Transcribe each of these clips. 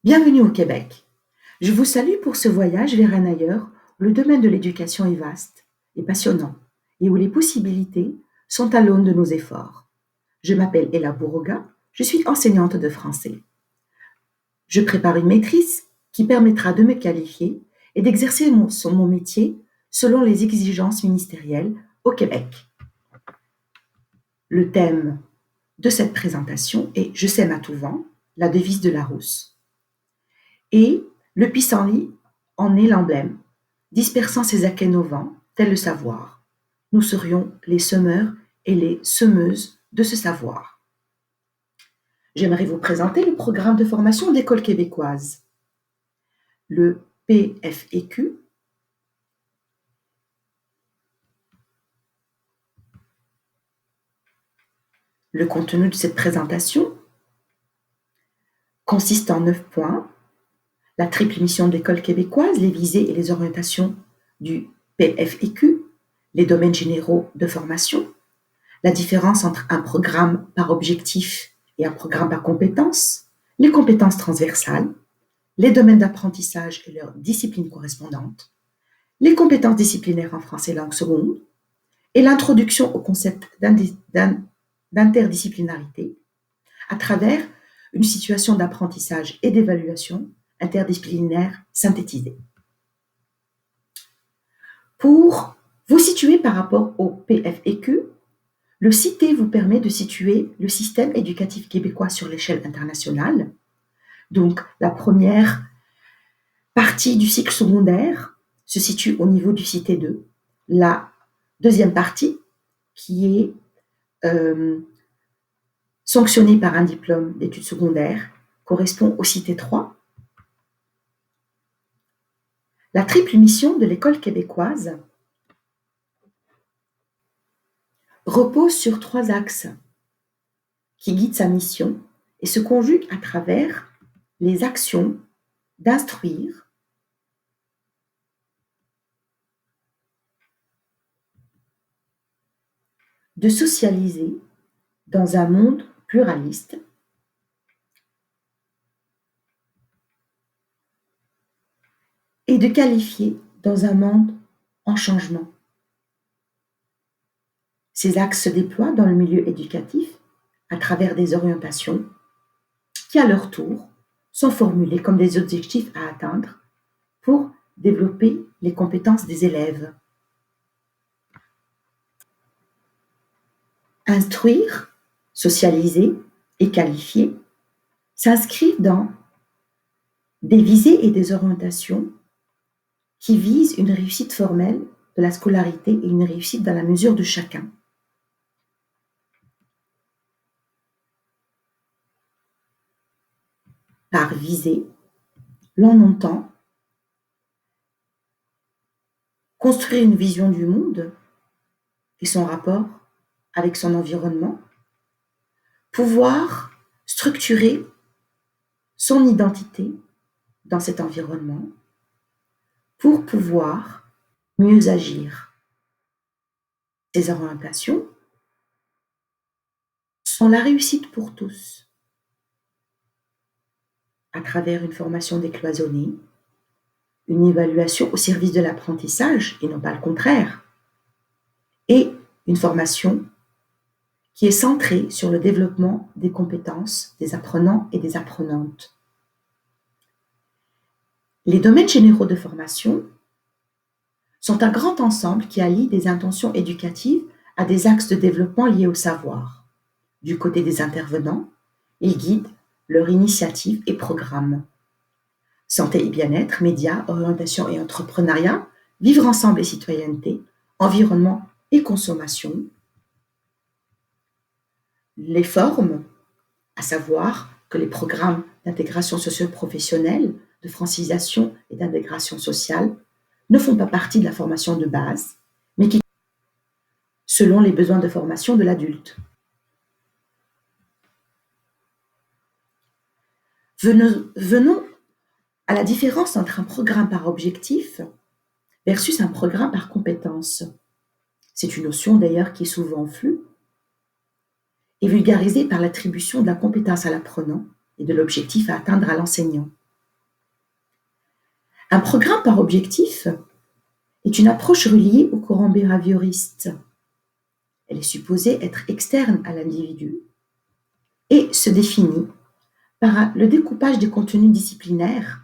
Bienvenue au Québec. Je vous salue pour ce voyage vers un ailleurs où le domaine de l'éducation est vaste et passionnant et où les possibilités sont à l'aune de nos efforts. Je m'appelle Ella Bourroga, je suis enseignante de français. Je prépare une maîtrise qui permettra de me qualifier et d'exercer mon métier selon les exigences ministérielles au Québec. Le thème de cette présentation est Je sème à tout vent, la devise de Larousse. Et le pissenlit en est l'emblème, dispersant ses akènes au vent, tel le savoir. Nous serions les semeurs et les semeuses de ce savoir. J'aimerais vous présenter le programme de formation de l'École québécoise. Le PFEQ, le contenu de cette présentation consiste en 9 points. La triple mission de l'École québécoise, les visées et les orientations du PFEQ, les domaines généraux de formation, la différence entre un programme par objectif et un programme par compétences, les compétences transversales, les domaines d'apprentissage et leurs disciplines correspondantes, les compétences disciplinaires en français langue seconde, et l'introduction au concept d'interdisciplinarité à travers une situation d'apprentissage et d'évaluation interdisciplinaire synthétisée. Pour vous situer par rapport au PFEQ, le CITE vous permet de situer le système éducatif québécois sur l'échelle internationale. Donc, la première partie du cycle secondaire se situe au niveau du CITE 2. La deuxième partie, qui est sanctionnée par un diplôme d'études secondaires, correspond au CITE 3. La triple mission de l'École québécoise repose sur 3 axes qui guident sa mission et se conjuguent à travers les actions d'instruire, de socialiser dans un monde pluraliste et de qualifier dans un monde en changement. Ces axes se déploient dans le milieu éducatif à travers des orientations qui, à leur tour, sont formulées comme des objectifs à atteindre pour développer les compétences des élèves. Instruire, socialiser et qualifier s'inscrivent dans des visées et des orientations qui visent une réussite formelle de la scolarité et une réussite dans la mesure de chacun. Par visée, l'on entend construire une vision du monde et son rapport avec son environnement, pouvoir structurer son identité dans cet environnement pour pouvoir mieux agir. Ces orientations sont la réussite pour tous à travers une formation décloisonnée, une évaluation au service de l'apprentissage et non pas le contraire, et une formation qui est centrée sur le développement des compétences des apprenants et des apprenantes. Les domaines généraux de formation sont un grand ensemble qui allie des intentions éducatives à des axes de développement liés au savoir. Du côté des intervenants, ils guident leur initiative et programme. Santé et bien-être, médias, orientation et entrepreneuriat, vivre ensemble et citoyenneté, environnement et consommation. Les formes, à savoir que les programmes d'intégration socio-professionnelle, de francisation et d'intégration sociale ne font pas partie de la formation de base, mais qui selon les besoins de formation de l'adulte. Venons à la différence entre un programme par objectif versus un programme par compétence. C'est une notion d'ailleurs qui est souvent floue et vulgarisée par l'attribution de la compétence à l'apprenant et de l'objectif à atteindre à l'enseignant. Un programme par objectif est une approche reliée au courant behavioriste. Elle est supposée être externe à l'individu et se définit par le découpage des contenus disciplinaires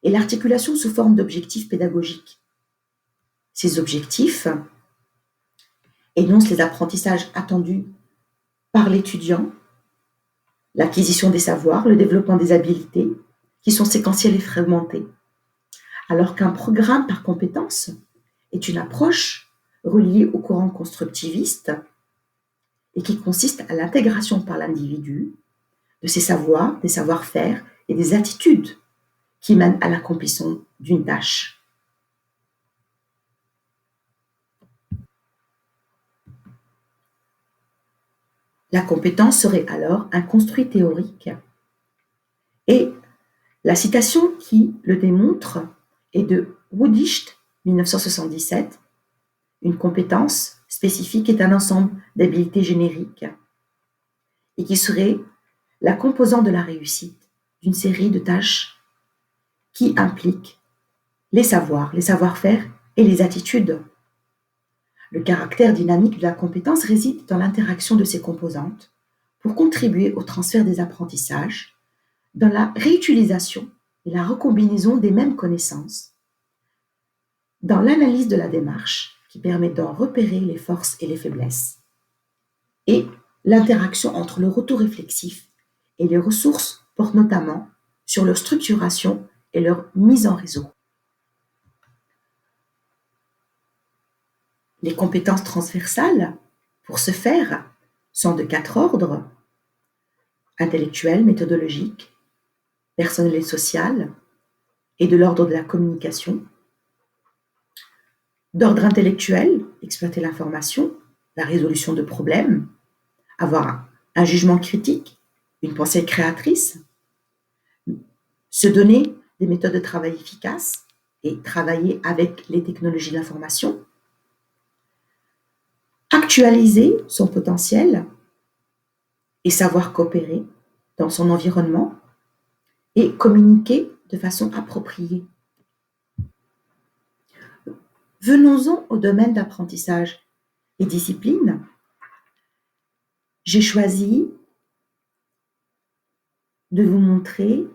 et l'articulation sous forme d'objectifs pédagogiques. Ces objectifs énoncent les apprentissages attendus par l'étudiant, l'acquisition des savoirs, le développement des habiletés, qui sont séquentiels et fragmentés, alors qu'un programme par compétence est une approche reliée au courant constructiviste et qui consiste à l'intégration par l'individu de ses savoirs, des savoir-faire et des attitudes qui mènent à l'accomplissement d'une tâche. La compétence serait alors un construit théorique et la citation qui le démontre est de Woodicht, 1977. Une compétence spécifique est un ensemble d'habiletés génériques et qui serait la composante de la réussite d'une série de tâches qui impliquent les savoirs, les savoir-faire et les attitudes. Le caractère dynamique de la compétence réside dans l'interaction de ces composantes pour contribuer au transfert des apprentissages, dans la réutilisation et la recombinaison des mêmes connaissances, dans l'analyse de la démarche qui permet d'en repérer les forces et les faiblesses, et l'interaction entre le retour réflexif et les ressources porte notamment sur leur structuration et leur mise en réseau. Les compétences transversales, pour ce faire, sont de 4 ordres: intellectuel, méthodologique, personnel et social, et de l'ordre de la communication. D'ordre intellectuel, exploiter l'information, la résolution de problèmes, avoir un jugement critique, une pensée créatrice, se donner des méthodes de travail efficaces et travailler avec les technologies de l'information, actualiser son potentiel et savoir coopérer dans son environnement et communiquer de façon appropriée. Venons-en au domaine d'apprentissage et discipline. J'ai choisi de vous montrer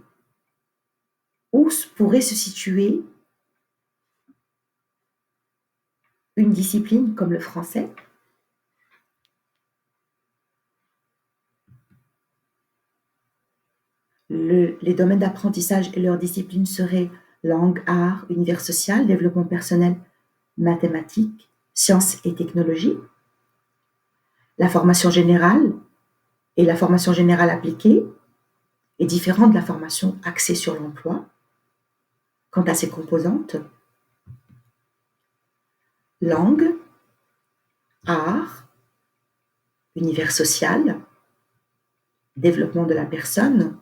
où pourrait se situer une discipline comme le français. Les domaines d'apprentissage et leurs disciplines seraient langue, art, univers social, développement personnel, mathématiques, sciences et technologies. La formation générale et la formation générale appliquée est différente de la formation axée sur l'emploi. Quant à ses composantes, langue, art, univers social, développement de la personne.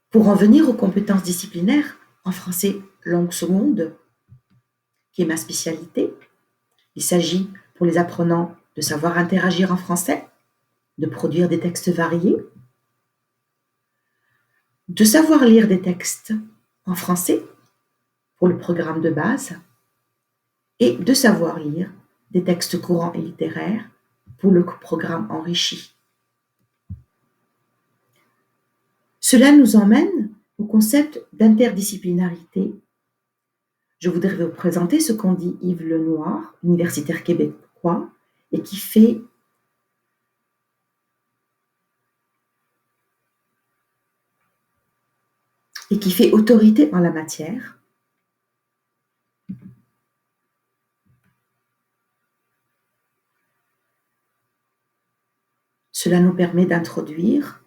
Pour en venir aux compétences disciplinaires, en français langue seconde, qui est ma spécialité, il s'agit pour les apprenants de savoir interagir en français, de produire des textes variés, de savoir lire des textes en français pour le programme de base et de savoir lire des textes courants et littéraires pour le programme enrichi. Cela nous emmène au concept d'interdisciplinarité. Je voudrais vous présenter ce qu'en dit Yves Lenoir, universitaire québécois, et qui fait autorité en la matière. Cela nous permet d'introduire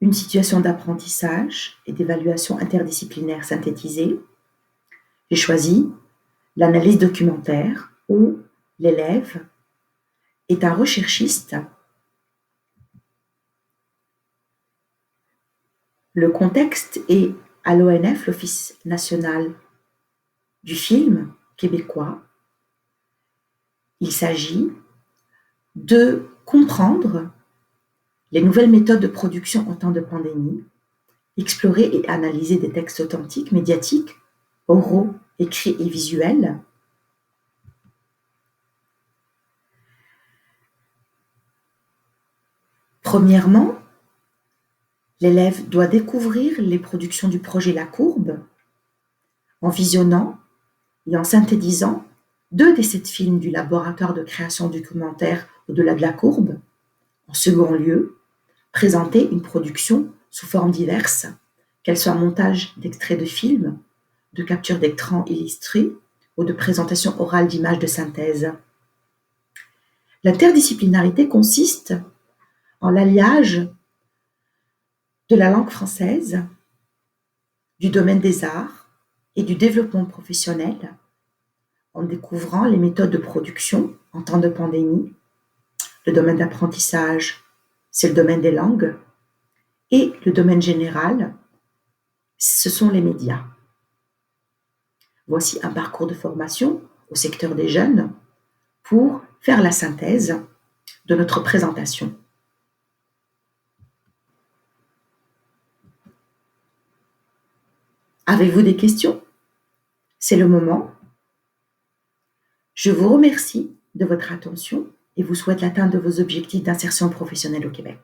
une situation d'apprentissage et d'évaluation interdisciplinaire synthétisée. J'ai choisi l'analyse documentaire où l'élève est un recherchiste. Le contexte est à l'ONF, l'Office national du film québécois. Il s'agit de comprendre les nouvelles méthodes de production en temps de pandémie explorer et analyser des textes authentiques, médiatiques, oraux, écrits et visuels. Premièrement, l'élève doit découvrir les productions du projet La Courbe en visionnant et en synthétisant 2 des 7 films du laboratoire de création documentaire Au-delà de la courbe. En second lieu, présenter une production sous formes diverses, qu'elle soit montage d'extraits de films, de capture d'écran illustrés ou de présentation orale d'images de synthèse. L'interdisciplinarité consiste en l'alliage de la langue française, du domaine des arts et du développement professionnel, en découvrant les méthodes de production en temps de pandémie. Le domaine d'apprentissage, c'est le domaine des langues, et le domaine général, ce sont les médias. Voici un parcours de formation au secteur des jeunes pour faire la synthèse de notre présentation. Avez-vous des questions? C'est le moment. Je vous remercie de votre attention et vous souhaite l'atteinte de vos objectifs d'insertion professionnelle au Québec.